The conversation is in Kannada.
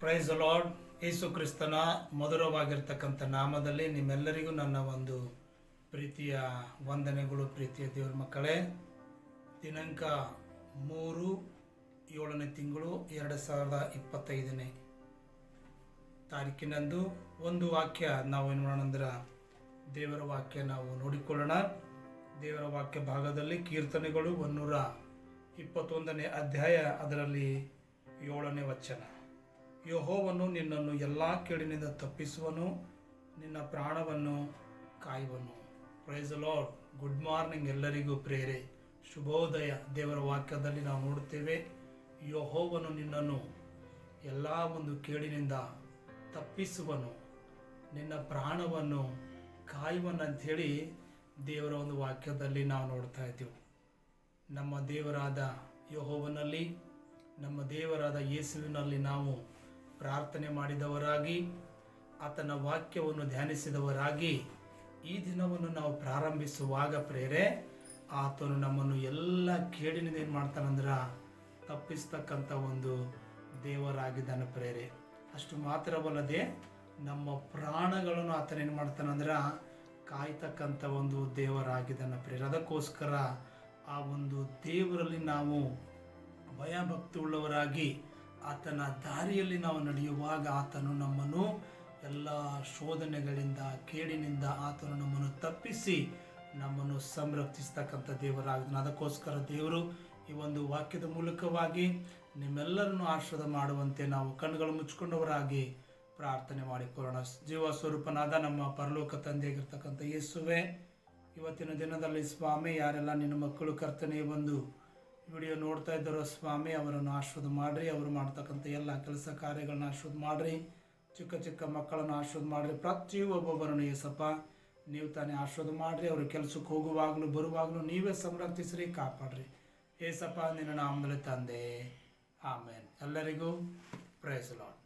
Price the lord. ಯೇಸು ಕ್ರಿಸ್ತನ ಮಧುರವಾಗಿರ್ತಕ್ಕಂಥ ನಾಮದಲ್ಲಿ ನಿಮ್ಮೆಲ್ಲರಿಗೂ ನನ್ನ ಒಂದು ಪ್ರೀತಿಯ ವಂದನೆಗಳು. ಪ್ರೀತಿಯ ದೇವರ ಮಕ್ಕಳೇ, ದಿನಾಂಕ 3/7 ತಿಂಗಳು 2025 ತಾರೀಕಿನಂದು ಒಂದು ವಾಕ್ಯ ನಾವು ಏನು ಮಾಡೋಣ ಅಂದ್ರೆ ದೇವರ ವಾಕ್ಯ ನಾವು ನೋಡಿಕೊಳ್ಳೋಣ. ದೇವರ ವಾಕ್ಯ ಭಾಗದಲ್ಲಿ ಕೀರ್ತನೆಗಳು 121 ಅಧ್ಯಾಯ, ಅದರಲ್ಲಿ 7ನೇ ವಚನ. ಯೆಹೋವನು ನಿನ್ನನ್ನು ಎಲ್ಲ ಕೇಡಿನಿಂದ ತಪ್ಪಿಸುವನು, ನಿನ್ನ ಪ್ರಾಣವನ್ನು ಕಾಯುವನು. Praise the lord. Good morning ಎಲ್ಲರಿಗೂ ಪ್ರೇರೆ, ಶುಭೋದಯ. ದೇವರ ವಾಕ್ಯದಲ್ಲಿ ನಾವು ನೋಡುತ್ತೇವೆ, ಯೆಹೋವನು ನಿನ್ನನ್ನು ಎಲ್ಲ ಒಂದು ಕೇಡಿನಿಂದ ತಪ್ಪಿಸುವನು, ನಿನ್ನ ಪ್ರಾಣವನ್ನು ಕಾಯುವನಂಥೇಳಿ ದೇವರ ಒಂದು ವಾಕ್ಯದಲ್ಲಿ ನಾವು ನೋಡ್ತಾ ಇದ್ದೀವಿ. ನಮ್ಮ ದೇವರಾದ ಯೆಹೋವನಲ್ಲಿ, ನಮ್ಮ ದೇವರಾದ ಯೇಸುವಿನಲ್ಲಿ ನಾವು ಪ್ರಾರ್ಥನೆ ಮಾಡಿದವರಾಗಿ, ಆತನ ವಾಕ್ಯವನ್ನು ಧ್ಯಾನಿಸಿದವರಾಗಿ ಈ ದಿನವನ್ನು ನಾವು ಪ್ರಾರಂಭಿಸುವಾಗ ಪ್ರೇರೆ, ಆತನು ನಮ್ಮನ್ನು ಎಲ್ಲ ಕೇಡಿನಿಂದ ಏನು ಮಾಡ್ತಾನಂದ್ರೆ ತಪ್ಪಿಸ್ತಕ್ಕಂಥ ಒಂದು ದೇವರಾಗಿದ್ದಾನೆ ಪ್ರೇರೆ. ಅಷ್ಟು ಮಾತ್ರವಲ್ಲದೆ ನಮ್ಮ ಪ್ರಾಣಗಳನ್ನು ಆತನೇನು ಮಾಡ್ತಾನಂದ್ರೆ ಕಾಯ್ತಕ್ಕಂಥ ಒಂದು ದೇವರಾಗಿದ್ದಾನೆ ಪ್ರೇರೆ. ಅದಕ್ಕೋಸ್ಕರ ಆ ಒಂದು ದೇವರಲ್ಲಿ ನಾವು ಭಯಭಕ್ತಿ ಉಳ್ಳವರಾಗಿ ಆತನ ದಾರಿಯಲ್ಲಿ ನಾವು ನಡೆಯುವಾಗ ಆತನು ನಮ್ಮನ್ನು ಎಲ್ಲ ಶೋಧನೆಗಳಿಂದ, ಕೇಡಿನಿಂದ ಆತನು ನಮ್ಮನ್ನು ತಪ್ಪಿಸಿ ನಮ್ಮನ್ನು ಸಂರಕ್ಷಿಸ್ತಕ್ಕಂಥ ದೇವರಾಗಿದ್ದಾನೆ. ಅದಕ್ಕೋಸ್ಕರ ದೇವರು ಈ ಒಂದು ವಾಕ್ಯದ ಮೂಲಕವಾಗಿ ನಿಮ್ಮೆಲ್ಲರನ್ನು ಆಶೀರ್ವಾದ ಮಾಡುವಂತೆ ನಾವು ಕಣ್ಣುಗಳು ಮುಚ್ಚಿಕೊಂಡವರಾಗಿ ಪ್ರಾರ್ಥನೆ ಮಾಡಿಕೊಳ್ಳೋಣ. ಜೀವ ಸ್ವರೂಪನಾದ ನಮ್ಮ ಪರಲೋಕ ತಂದೆಯಾಗಿರ್ತಕ್ಕಂಥ ಯೇಸುವೆ, ಇವತ್ತಿನ ದಿನದಲ್ಲಿ ಸ್ವಾಮಿ, ಯಾರೆಲ್ಲ ನಿನ್ನ ಮಕ್ಕಳು ಕರ್ತನೆ ಒಂದು ವಿಡಿಯೋ ನೋಡ್ತಾ ಇದ್ದಾರೋ ಸ್ವಾಮಿ, ಅವರನ್ನು ಆಶೀರ್ವಾದ ಮಾಡಿರಿ. ಅವರು ಮಾಡ್ತಕ್ಕಂಥ ಎಲ್ಲ ಕೆಲಸ ಕಾರ್ಯಗಳನ್ನ ಆಶೀರ್ವಾದ ಮಾಡಿರಿ. ಚಿಕ್ಕ ಚಿಕ್ಕ ಮಕ್ಕಳನ್ನು ಆಶೀರ್ವಾದ ಮಾಡಿರಿ. ಪ್ರತಿಯೊಬ್ಬೊಬ್ಬರನ್ನು ಏಸಪ್ಪ ನೀವು ತಾನೇ ಆಶೀರ್ವಾದ ಮಾಡಿರಿ. ಅವರು ಕೆಲಸಕ್ಕೆ ಹೋಗುವಾಗಲೂ ಬರುವಾಗಲೂ ನೀವೇ ಸಂರಕ್ಷಿಸ್ರಿ, ಕಾಪಾಡ್ರಿ ಏಸಪ್ಪ. ನಿನ್ನ ನಾಮದಲ್ಲಿ ತಂದೆ, ಆಮೇನ್. ಎಲ್ಲರಿಗೂ ಪ್ರೈಸ್ ಲಾರ್ಡ್.